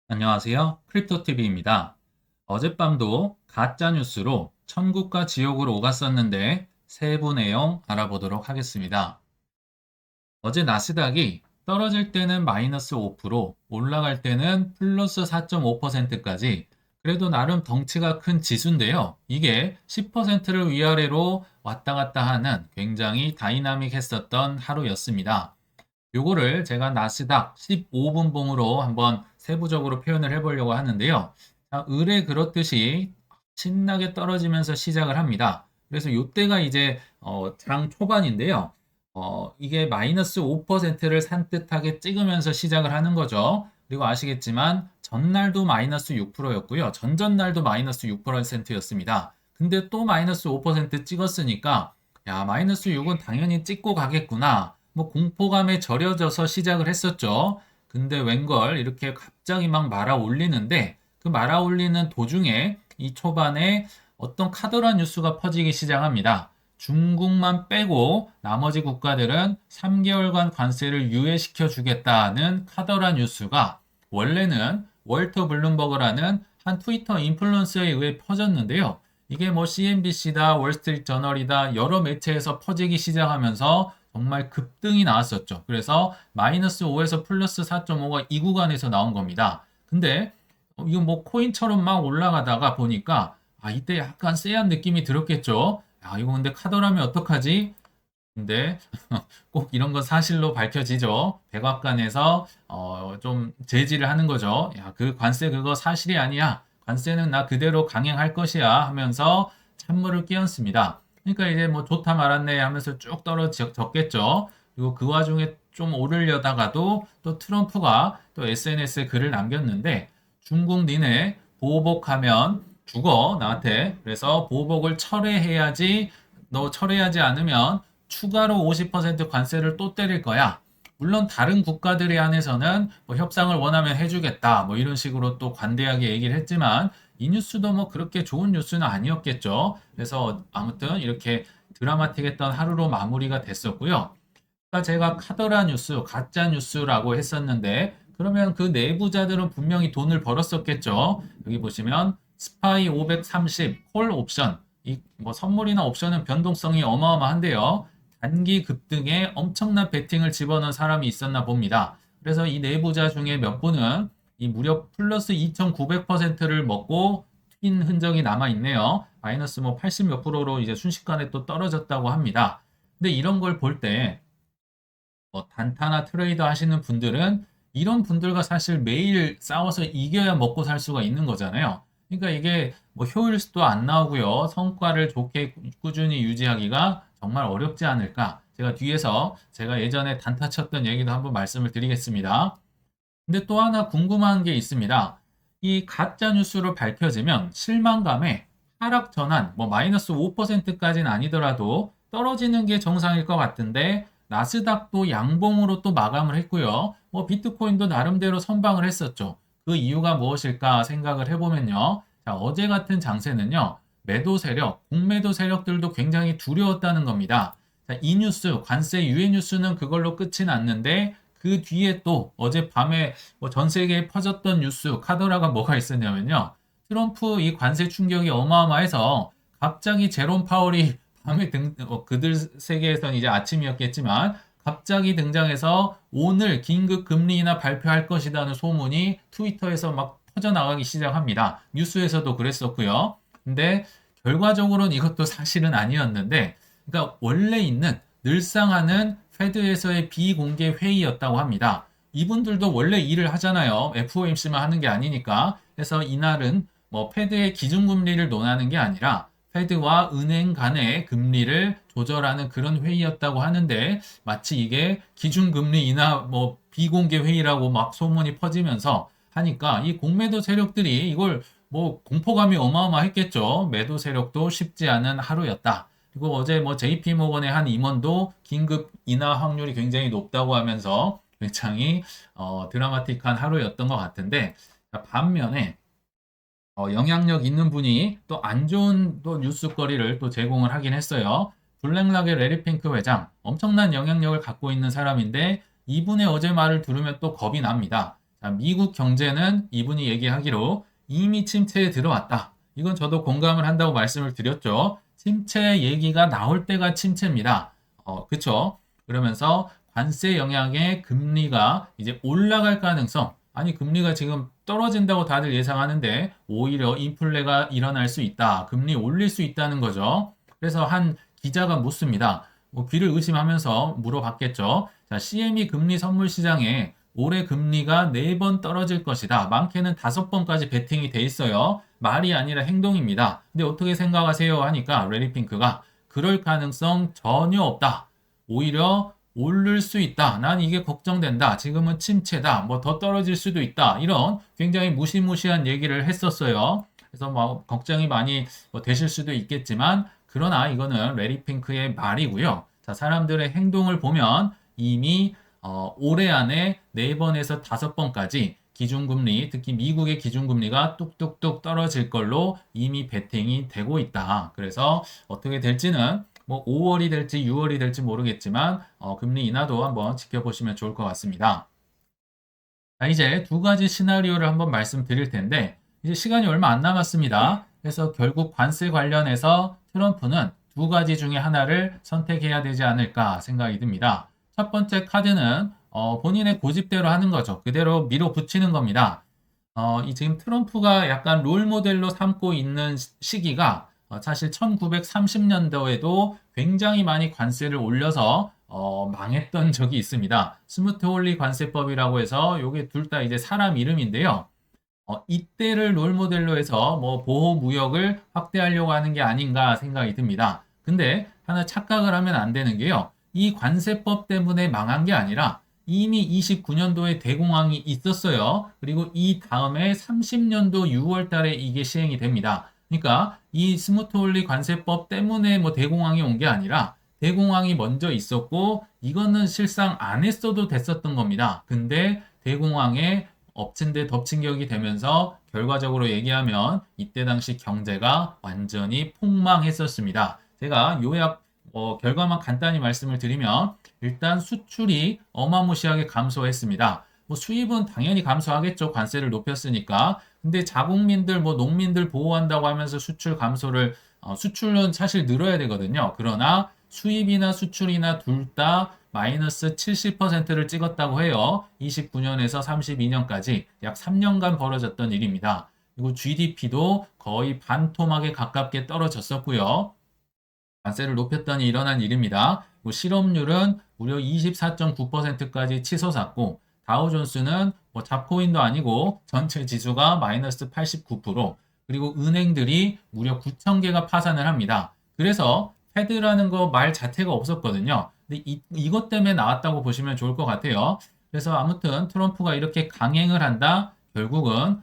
안녕하세요. 크립토TV입니다. 어젯밤도 가짜뉴스로 천국과 지옥으로 오갔었는데 세부 내용 알아보도록 하겠습니다. 어제 나스닥이 떨어질 때는 마이너스 5%, 올라갈 때는 플러스 4.5%까지 그래도 나름 덩치가 큰 지수인데요. 이게 10%를 위아래로 왔다 갔다 하는 굉장히 다이나믹했었던 하루였습니다. 요거를 제가 나스닥 15분봉으로 한번 세부적으로 표현을 해보려고 하는데요. 자, 을에 그렇듯이 신나게 떨어지면서 시작을 합니다. 그래서 요때가 이제 장 초반인데요. 이게 마이너스 5%를 산뜻하게 찍으면서 시작을 하는 거죠. 그리고 아시겠지만 전날도 마이너스 6%였고요. 전전날도 마이너스 6%였습니다. 근데 또 마이너스 5% 찍었으니까 야, 마이너스 6은 당연히 찍고 가겠구나. 뭐 공포감에 절여져서 시작을 했었죠. 근데 웬걸 이렇게 갑자기 막 말아 올리는데 그 말아 올리는 도중에 이 초반에 어떤 카더라 뉴스가 퍼지기 시작합니다. 중국만 빼고 나머지 국가들은 3개월간 관세를 유예시켜 주겠다는 카더라 뉴스가 원래는 월터 블룸버그라는 한 트위터 인플루언서에 의해 퍼졌는데요. 이게 뭐 CNBC다, 월스트리트 저널이다 여러 매체에서 퍼지기 시작하면서 정말 급등이 나왔었죠. 그래서 마이너스 5에서 플러스 4.5가 이 구간에서 나온 겁니다. 근데 이거 뭐 코인처럼 막 올라가다가 보니까 이때 약간 쎄한 느낌이 들었겠죠. 이거 근데 카더라면 어떡하지? 근데 꼭 이런 건 사실로 밝혀지죠. 백악관에서 좀 제지를 하는 거죠. 야, 그 관세 그거 사실이 아니야. 관세는 나 그대로 강행할 것이야 하면서 찬물을 끼얹습니다. 그러니까 이제 뭐 좋다 말았네 하면서 쭉 떨어졌겠죠. 그리고 그 와중에 좀 오르려다가도 또 트럼프가 또 SNS에 글을 남겼는데 중국 니네 보복하면 죽어 나한테. 그래서 보복을 철회해야지 너 철회하지 않으면 추가로 50% 관세를 또 때릴 거야. 물론 다른 국가들에 한해서는 뭐 협상을 원하면 해주겠다. 뭐 이런 식으로 또 관대하게 얘기를 했지만 이 뉴스도 뭐 그렇게 좋은 뉴스는 아니었겠죠. 그래서 아무튼 이렇게 드라마틱했던 하루로 마무리가 됐었고요. 아까 제가 카더라 뉴스, 가짜 뉴스라고 했었는데 그러면 그 내부자들은 분명히 돈을 벌었었겠죠. 여기 보시면 스파이 530, 콜 옵션, 이 뭐 선물이나 옵션은 변동성이 어마어마한데요. 단기 급등에 엄청난 베팅을 집어넣은 사람이 있었나 봅니다. 그래서 이 내부자 중에 몇 분은 이 무려 플러스 2,900%를 먹고 튄 흔적이 남아 있네요. 마이너스 뭐 80 몇 프로로 이제 순식간에 또 떨어졌다고 합니다. 근데 이런 걸 볼 때 뭐 단타나 트레이더 하시는 분들은 이런 분들과 사실 매일 싸워서 이겨야 먹고 살 수가 있는 거잖아요. 그러니까 이게 뭐 효율도 안 나오고요. 성과를 좋게 꾸준히 유지하기가 정말 어렵지 않을까. 제가 뒤에서 제가 예전에 단타 쳤던 얘기도 한번 말씀을 드리겠습니다. 근데 또 하나 궁금한 게 있습니다. 이 가짜 뉴스로 밝혀지면 실망감에 하락 전환, 뭐 마이너스 5%까지는 아니더라도 떨어지는 게 정상일 것 같은데 나스닥도 양봉으로 또 마감을 했고요. 뭐 비트코인도 나름대로 선방을 했었죠. 그 이유가 무엇일까 생각을 해보면요. 자, 어제 같은 장세는요. 매도 세력, 공매도 세력들도 굉장히 두려웠다는 겁니다. 자, 이 뉴스, 관세 유예 뉴스는 그걸로 끝이 났는데 그 뒤에 또 어젯밤에 뭐전 세계에 퍼졌던 뉴스 카더라가 뭐가 있었냐면요. 트럼프 이 관세 충격이 어마어마해서 갑자기 제롬 파월이 밤에 그들 세계에서는 이제 아침이었겠지만 갑자기 등장해서 오늘 긴급 금리 인하 발표할 것이라는 소문이 트위터에서 막 퍼져나가기 시작합니다. 뉴스에서도 그랬었고요. 근데 결과적으로는 이것도 사실은 아니었는데 그러니까 원래 있는 늘상 하는 페드에서의 비공개 회의였다고 합니다. 이분들도 원래 일을 하잖아요. FOMC만 하는 게 아니니까. 그래서 이날은 뭐 페드의 기준금리를 논하는 게 아니라 페드와 은행 간의 금리를 조절하는 그런 회의였다고 하는데 마치 이게 기준금리 인하 뭐 비공개 회의라고 막 소문이 퍼지면서 하니까 이 공매도 세력들이 이걸 뭐 공포감이 어마어마했겠죠. 매도 세력도 쉽지 않은 하루였다. 그리고 어제 뭐 JP 모건의 한 임원도 긴급 인하 확률이 굉장히 높다고 하면서 굉장히 드라마틱한 하루였던 것 같은데 반면에 영향력 있는 분이 또 안 좋은 또 뉴스거리를 또 제공을 하긴 했어요. 블랙락의 레리 핑크 회장 엄청난 영향력을 갖고 있는 사람인데 이분의 어제 말을 들으면 또 겁이 납니다. 자, 미국 경제는 이분이 얘기하기로 이미 침체에 들어왔다. 이건 저도 공감을 한다고 말씀을 드렸죠. 침체 얘기가 나올 때가 침체입니다. 그쵸? 그러면서 관세 영향의 금리가 이제 올라갈 가능성, 아니, 금리가 지금 떨어진다고 다들 예상하는데 오히려 인플레가 일어날 수 있다. 금리 올릴 수 있다는 거죠. 그래서 한 기자가 묻습니다. 뭐 귀를 의심하면서 물어봤겠죠. 자, CME 금리 선물 시장에 올해 금리가 4번 떨어질 것이다. 많게는 5번까지 베팅이 돼 있어요. 말이 아니라 행동입니다. 근데 어떻게 생각하세요? 하니까 레리핑크가 그럴 가능성 전혀 없다. 오히려 오를 수 있다. 난 이게 걱정된다. 지금은 침체다. 뭐 더 떨어질 수도 있다. 이런 굉장히 무시무시한 얘기를 했었어요. 그래서 뭐 걱정이 많이 되실 수도 있겠지만 그러나 이거는 레리 핑크의 말이고요. 자, 사람들의 행동을 보면 이미 올해 안에 4번에서 5번까지 기준금리, 특히 미국의 기준금리가 뚝뚝뚝 떨어질 걸로 이미 베팅이 되고 있다. 그래서 어떻게 될지는 뭐 5월이 될지 6월이 될지 모르겠지만 금리 인하도 한번 지켜보시면 좋을 것 같습니다. 자, 이제 두 가지 시나리오를 한번 말씀드릴 텐데 이제 시간이 얼마 안 남았습니다. 그래서 결국 관세 관련해서 트럼프는 두 가지 중에 하나를 선택해야 되지 않을까 생각이 듭니다. 첫 번째 카드는 본인의 고집대로 하는 거죠. 그대로 밀어붙이는 겁니다. 이 지금 트럼프가 약간 롤 모델로 삼고 있는 시기가 사실 1930년도에도 굉장히 많이 관세를 올려서 망했던 적이 있습니다. 스무트 홀리 관세법이라고 해서 요게 둘 다 이제 사람 이름인데요. 이때를 롤 모델로 해서 뭐 보호 무역을 확대하려고 하는 게 아닌가 생각이 듭니다. 근데 하나 착각을 하면 안 되는 게요. 이 관세법 때문에 망한 게 아니라 이미 29년도에 대공황이 있었어요. 그리고 이 다음에 30년도 6월 달에 이게 시행이 됩니다. 그러니까 이 스무트 홀리 관세법 때문에 뭐 대공황이 온 게 아니라 대공황이 먼저 있었고 이거는 실상 안 했어도 됐었던 겁니다. 근데 대공황에 엎친 데 덮친 격이 되면서 결과적으로 얘기하면 이때 당시 경제가 완전히 폭망했었습니다. 제가 요약 결과만 간단히 말씀을 드리면 일단 수출이 어마무시하게 감소했습니다. 뭐 수입은 당연히 감소하겠죠. 관세를 높였으니까. 근데 자국민들, 뭐 농민들 보호한다고 하면서 수출 감소를 수출은 사실 늘어야 되거든요. 그러나 수입이나 수출이나 둘 다 마이너스 70%를 찍었다고 해요. 29년에서 32년까지 약 3년간 벌어졌던 일입니다. 그리고 GDP도 거의 반토막에 가깝게 떨어졌었고요. 관세를 높였더니 일어난 일입니다. 실업률은 무려 24.9%까지 치솟았고 다우존스는 뭐 잡코인도 아니고 전체 지수가 마이너스 89% 그리고 은행들이 무려 9,000개가 파산을 합니다. 그래서 패드라는 거 말 자체가 없었거든요. 근데 이것 때문에 나왔다고 보시면 좋을 것 같아요. 그래서 아무튼 트럼프가 이렇게 강행을 한다. 결국은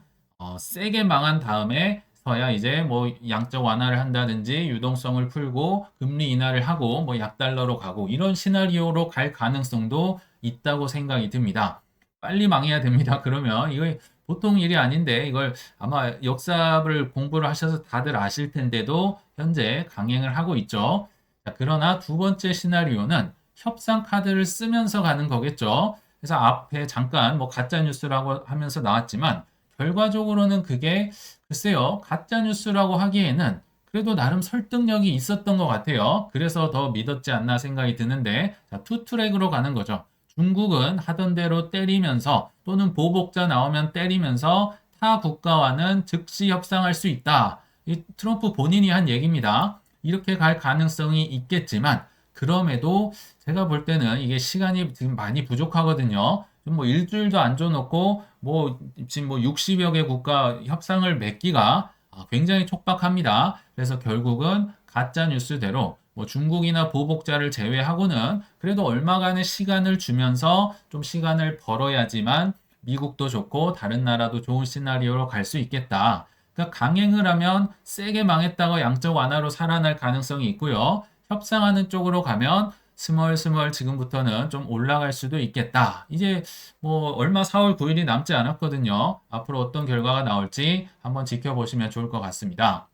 세게 망한 다음에 서야 이제 뭐 양적 완화를 한다든지 유동성을 풀고 금리 인하를 하고 뭐 약달러로 가고 이런 시나리오로 갈 가능성도 있다고 생각이 듭니다. 빨리 망해야 됩니다. 그러면 이거 보통 일이 아닌데 이걸 아마 역사를 공부를 하셔서 다들 아실 텐데도 현재 강행을 하고 있죠. 자, 그러나 두 번째 시나리오는 협상 카드를 쓰면서 가는 거겠죠. 그래서 앞에 잠깐 뭐 가짜 뉴스라고 하면서 나왔지만 결과적으로는 그게 글쎄요, 가짜 뉴스라고 하기에는 그래도 나름 설득력이 있었던 것 같아요. 그래서 더 믿었지 않나 생각이 드는데, 자, 투트랙으로 가는 거죠. 중국은 하던 대로 때리면서 또는 보복자 나오면 때리면서 타 국가와는 즉시 협상할 수 있다. 이 트럼프 본인이 한 얘기입니다. 이렇게 갈 가능성이 있겠지만, 그럼에도 제가 볼 때는 이게 시간이 지금 많이 부족하거든요. 좀 뭐 일주일도 안 줘놓고 뭐 지금 뭐 60여 개 국가 협상을 맺기가 굉장히 촉박합니다. 그래서 결국은 가짜 뉴스대로 뭐 중국이나 보복자를 제외하고는 그래도 얼마간의 시간을 주면서 좀 시간을 벌어야지만 미국도 좋고 다른 나라도 좋은 시나리오로 갈 수 있겠다. 그러니까 강행을 하면 세게 망했다가 양적 완화로 살아날 가능성이 있고요. 협상하는 쪽으로 가면 스멀스멀 지금부터는 좀 올라갈 수도 있겠다. 이제 뭐 얼마 4월 9일이 남지 않았거든요. 앞으로 어떤 결과가 나올지 한번 지켜보시면 좋을 것 같습니다.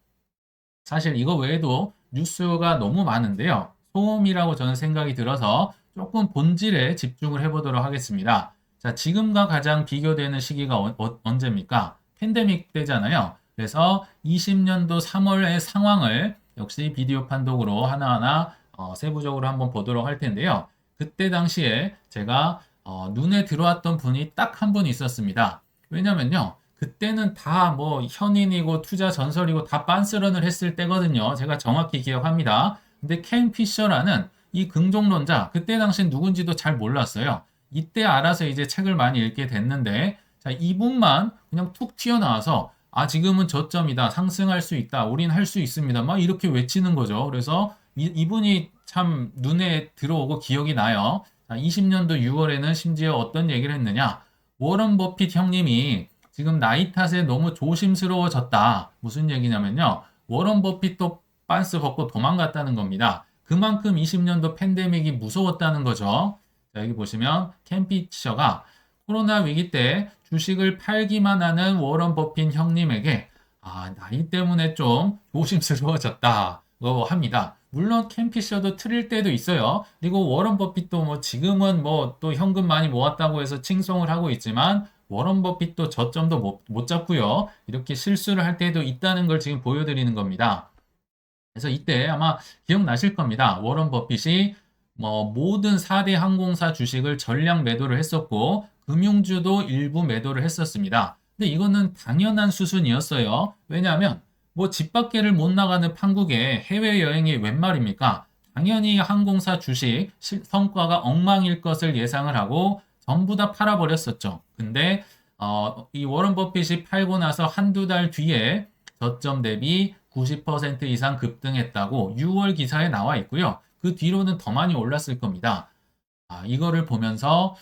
사실 이거 외에도 뉴스가 너무 많은데요. 소음이라고 저는 생각이 들어서 조금 본질에 집중을 해보도록 하겠습니다. 자, 지금과 가장 비교되는 시기가 언제입니까? 팬데믹 때잖아요. 그래서 20년도 3월의 상황을 역시 비디오 판독으로 하나하나 세부적으로 한번 보도록 할 텐데요. 그때 당시에 제가 눈에 들어왔던 분이 딱 한 분 있었습니다. 왜냐면요. 그때는 다 뭐 현인이고 투자 전설이고 다 빤스런을 했을 때거든요. 제가 정확히 기억합니다. 근데 켄 피셔라는 이 긍정론자, 그때 당시 누군지도 잘 몰랐어요. 이때 알아서 이제 책을 많이 읽게 됐는데, 자, 이분만 그냥 툭 튀어나와서, 아, 지금은 저점이다, 상승할 수 있다, 우린 할 수 있습니다. 막 이렇게 외치는 거죠. 그래서 이분이 참 눈에 들어오고 기억이 나요. 자, 20년도 6월에는 심지어 어떤 얘기를 했느냐. 워런 버핏 형님이 지금 나이 탓에 너무 조심스러워졌다. 무슨 얘기냐면요. 워런 버핏도 빤스 벗고 도망갔다는 겁니다. 그만큼 20년도 팬데믹이 무서웠다는 거죠. 자, 여기 보시면 켄 피셔가 코로나 위기 때 주식을 팔기만 하는 워런 버핏 형님에게 나이 때문에 좀 조심스러워졌다고 합니다. 물론 켄 피셔도 틀릴 때도 있어요. 그리고 워런 버핏도 뭐 지금은 뭐 또 현금 많이 모았다고 해서 칭송을 하고 있지만 워런 버핏도 저점도 못 잡고요. 이렇게 실수를 할 때도 있다는 걸 지금 보여드리는 겁니다. 그래서 이때 아마 기억나실 겁니다. 워런 버핏이 뭐 모든 4대 항공사 주식을 전량 매도를 했었고 금융주도 일부 매도를 했었습니다. 근데 이거는 당연한 수순이었어요. 왜냐하면 뭐 집 밖에를 못 나가는 판국에 해외여행이 웬 말입니까? 당연히 항공사 주식 성과가 엉망일 것을 예상을 하고 전부 다 팔아버렸었죠. 근데 이 워런 버핏이 팔고 나서 한두 달 뒤에 저점 대비 90% 이상 급등했다고 6월 기사에 나와 있고요. 그 뒤로는 더 많이 올랐을 겁니다. 이거를 보면서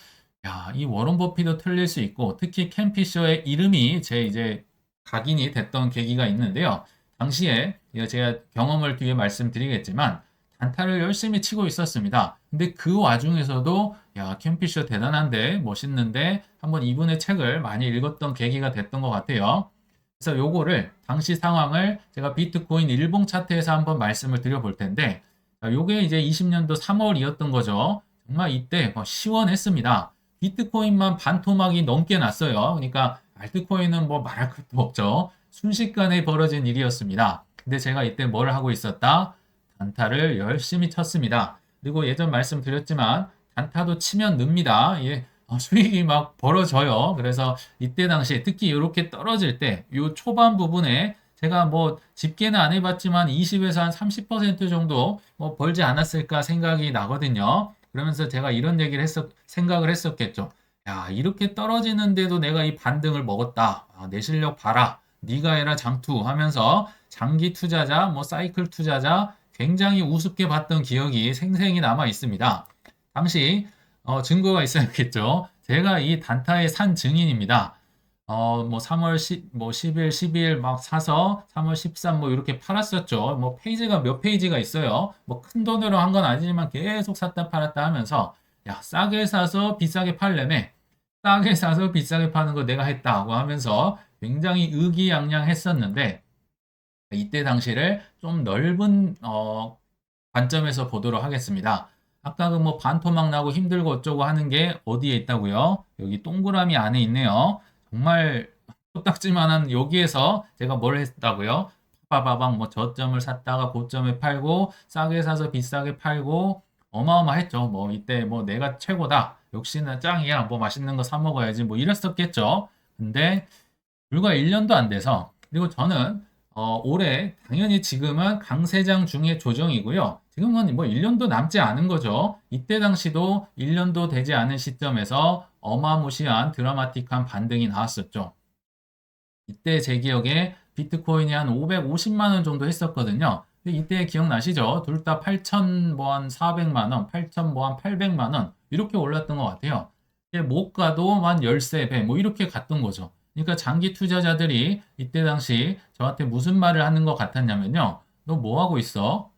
야, 이 워런 버핏도 틀릴 수 있고 특히 켄 피셔의 이름이 제 이제 각인이 됐던 계기가 있는데요. 당시에 이거 제가 경험을 뒤에 말씀드리겠지만 단타를 열심히 치고 있었습니다. 근데 그 와중에서도 야, 켄 피셔 대단한데 멋있는데 한번 이분의 책을 많이 읽었던 계기가 됐던 것 같아요. 그래서 요거를 당시 상황을 제가 비트코인 일봉 차트에서 한번 말씀을 드려볼 텐데 요게 이제 20년도 3월이었던 거죠. 정말 이때 시원했습니다. 비트코인만 반토막이 넘게 났어요. 그러니까 알트코인은 뭐 말할 것도 없죠. 순식간에 벌어진 일이었습니다. 근데 제가 이때 뭘 하고 있었다? 단타를 열심히 쳤습니다. 그리고 예전 말씀드렸지만 단타도 치면 늡니다. 예, 수익이 막 벌어져요. 그래서 이때 당시에 특히 이렇게 떨어질 때, 요 초반 부분에 제가 뭐 집계는 안 해봤지만 20에서 한 30% 정도 뭐 벌지 않았을까 생각이 나거든요. 그러면서 제가 이런 얘기를 생각을 했었겠죠. 야, 이렇게 떨어지는데도 내가 이 반등을 먹었다. 내 실력 봐라. 네가 해라 장투 하면서 장기 투자자, 뭐 사이클 투자자 굉장히 우습게 봤던 기억이 생생히 남아 있습니다. 당시 증거가 있어야겠죠. 제가 이 단타의 산 증인입니다. 뭐 3월 10, 뭐 10일, 12일 막 사서 3월 13 뭐 이렇게 팔았었죠. 뭐 페이지가 몇 페이지가 있어요. 뭐 큰 돈으로 한 건 아니지만 계속 샀다 팔았다 하면서 야, 싸게 사서 비싸게 팔려면 싸게 사서 비싸게 파는 거 내가 했다고 하면서 굉장히 의기양양했었는데 이때 당시를 좀 넓은 관점에서 보도록 하겠습니다. 아까 그 뭐 반토막 나고 힘들고 어쩌고 하는 게 어디에 있다고요? 여기 동그라미 안에 있네요. 정말 코딱지만한 여기에서 제가 뭘 했다고요? 빠바방 뭐 저점을 샀다가 고점에 팔고 싸게 사서 비싸게 팔고 어마어마했죠. 뭐 이때 뭐 내가 최고다. 역시나 짱이야. 뭐 맛있는 거 사 먹어야지. 뭐 이랬었겠죠. 근데 불과 1년도 안 돼서 그리고 저는 올해 당연히 지금은 강세장 중의 조정이고요. 지금은 뭐 1년도 남지 않은 거죠. 이때 당시도 1년도 되지 않은 시점에서 어마무시한 드라마틱한 반등이 나왔었죠. 이때 제 기억에 비트코인이 한 550만 원 정도 했었거든요. 근데 이때 기억나시죠? 둘 다 8천 뭐 한 400만 원, 8천 뭐 한 800만 원 이렇게 올랐던 것 같아요. 못 가도 한 13배 뭐 이렇게 갔던 거죠. 그러니까 장기 투자자들이 이때 당시 저한테 무슨 말을 하는 것 같았냐면요. 너 뭐 하고 있어?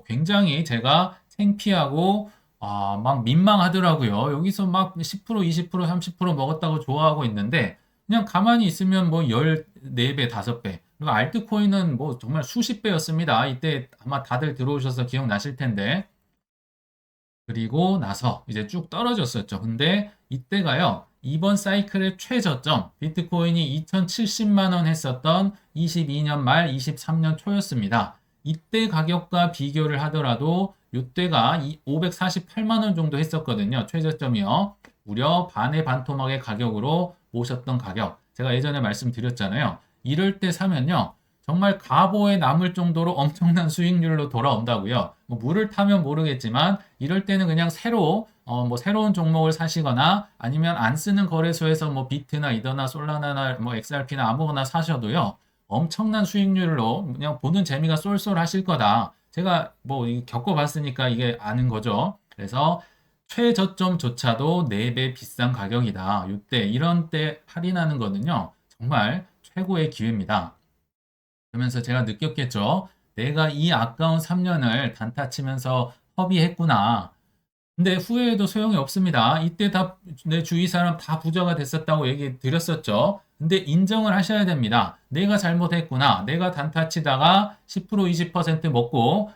굉장히 제가 창피하고 막 민망하더라고요. 여기서 막 10%, 20%, 30% 먹었다고 좋아하고 있는데 그냥 가만히 있으면 뭐 14배, 5배. 그리고 알트코인은 뭐 정말 수십 배였습니다. 이때 아마 다들 들어오셔서 기억나실 텐데. 그리고 나서 이제 쭉 떨어졌었죠. 근데 이때가요. 이번 사이클의 최저점, 비트코인이 2070만 원 했었던 22년 말 23년 초였습니다. 이때 가격과 비교를 하더라도 이때가 548만 원 정도 했었거든요. 최저점이요. 무려 반의 반토막의 가격으로 모셨던 가격. 제가 예전에 말씀드렸잖아요. 이럴 때 사면요. 정말 갑오에 남을 정도로 엄청난 수익률로 돌아온다고요. 뭐 물을 타면 모르겠지만 이럴 때는 그냥 뭐 새로운 종목을 사시거나 아니면 안 쓰는 거래소에서 뭐 비트나 이더나 솔라나나 뭐 XRP나 아무거나 사셔도요. 엄청난 수익률로 그냥 보는 재미가 쏠쏠하실 거다. 제가 뭐 겪어봤으니까 이게 아는 거죠. 그래서 최저점조차도 4배 비싼 가격이다. 이때 이런 때 할인하는 거는요. 정말 최고의 기회입니다. 그러면서 제가 느꼈겠죠. 내가 이 아까운 3년을 단타 치면서 허비했구나. 근데 후회해도 소용이 없습니다. 이때 다 내 주위 사람 다 부자가 됐었다고 얘기 드렸었죠. 근데 인정을 하셔야 됩니다. 내가 잘못했구나. 내가 단타 치다가 10% 20% 먹고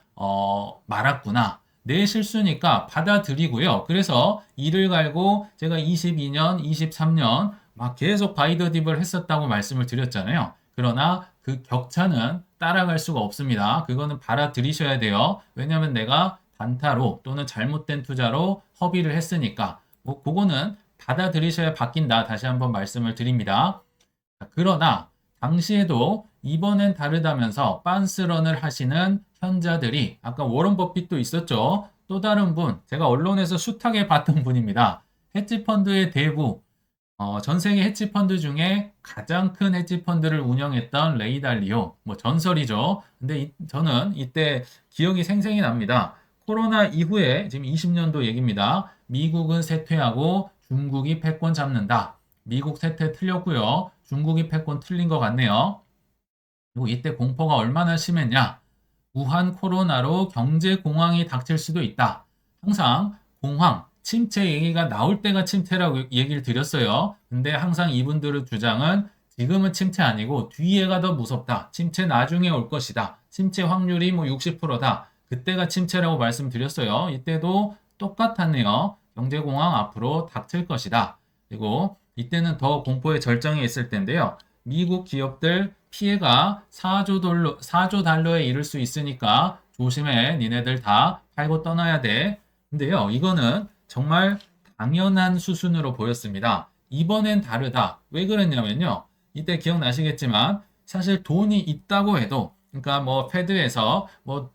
말았구나. 내 실수니까 받아들이고요. 그래서 이를 갈고 제가 22년, 23년 막 계속 바이더 딥을 했었다고 말씀을 드렸잖아요. 그러나 그 격차는 따라갈 수가 없습니다. 그거는 받아들이셔야 돼요. 왜냐하면 내가 단타로 또는 잘못된 투자로 허비를 했으니까 뭐 그거는 받아들이셔야 바뀐다. 다시 한번 말씀을 드립니다. 그러나 당시에도 이번엔 다르다면서 빤스런을 하시는 현자들이 아까 워런 버핏도 있었죠. 또 다른 분, 제가 언론에서 숱하게 봤던 분입니다. 헤지펀드의 대부, 전 세계 헤지펀드 중에 가장 큰 헤지펀드를 운영했던 레이 달리오, 뭐 전설이죠. 근데 저는 이때 기억이 생생히 납니다. 코로나 이후에 지금 20년도 얘기입니다. 미국은 쇠퇴하고 중국이 패권 잡는다. 미국 쇠퇴 틀렸고요. 중국이 패권 틀린 것 같네요. 그리고 이때 공포가 얼마나 심했냐? 우한 코로나로 경제 공황이 닥칠 수도 있다. 항상 공황, 침체 얘기가 나올 때가 침체라고 얘기를 드렸어요. 근데 항상 이분들의 주장은 지금은 침체 아니고 뒤에가 더 무섭다. 침체 나중에 올 것이다. 침체 확률이 뭐 60%다. 그때가 침체라고 말씀드렸어요. 이때도 똑같았네요. 경제공황 앞으로 닥칠 것이다. 그리고 이때는 더 공포의 절정에 있을 텐데요. 미국 기업들 피해가 4조 달러에 이를 수 있으니까 조심해. 니네들 다 팔고 떠나야 돼. 근데요, 이거는 정말 당연한 수순으로 보였습니다. 이번엔 다르다. 왜 그랬냐면요. 이때 기억나시겠지만 사실 돈이 있다고 해도 그러니까 뭐 패드에서 뭐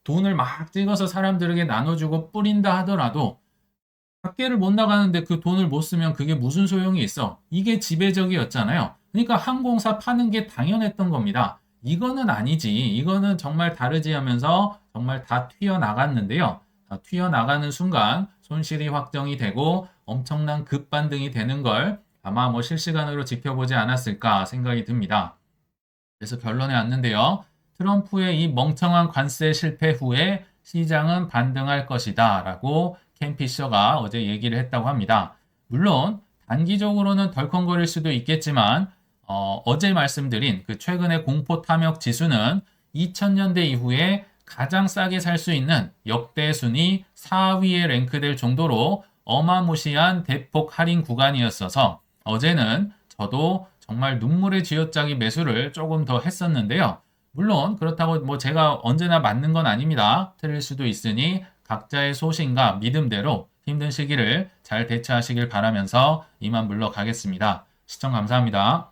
돈을 막 찍어서 사람들에게 나눠주고 뿌린다 하더라도 밖에를 못 나가는데 그 돈을 못 쓰면 그게 무슨 소용이 있어? 이게 지배적이었잖아요. 그러니까 항공사 파는 게 당연했던 겁니다. 이거는 아니지. 이거는 정말 다르지 하면서 정말 다 튀어나갔는데요. 다 튀어나가는 순간 손실이 확정이 되고 엄청난 급반등이 되는 걸 아마 뭐 실시간으로 지켜보지 않았을까 생각이 듭니다. 그래서 결론에 왔는데요. 트럼프의 이 멍청한 관세 실패 후에 시장은 반등할 것이다 라고 켄 피셔가 어제 얘기를 했다고 합니다. 물론 단기적으로는 덜컹거릴 수도 있겠지만 어제 말씀드린 그 최근의 공포 탐욕 지수는 2000년대 이후에 가장 싸게 살 수 있는 역대 순위 4위에 랭크될 정도로 어마무시한 대폭 할인 구간이었어서 어제는 저도 정말 눈물의 쥐어짜기 매수를 조금 더 했었는데요. 물론 그렇다고 뭐 제가 언제나 맞는 건 아닙니다. 틀릴 수도 있으니 각자의 소신과 믿음대로 힘든 시기를 잘 대처하시길 바라면서 이만 물러가겠습니다. 시청 감사합니다.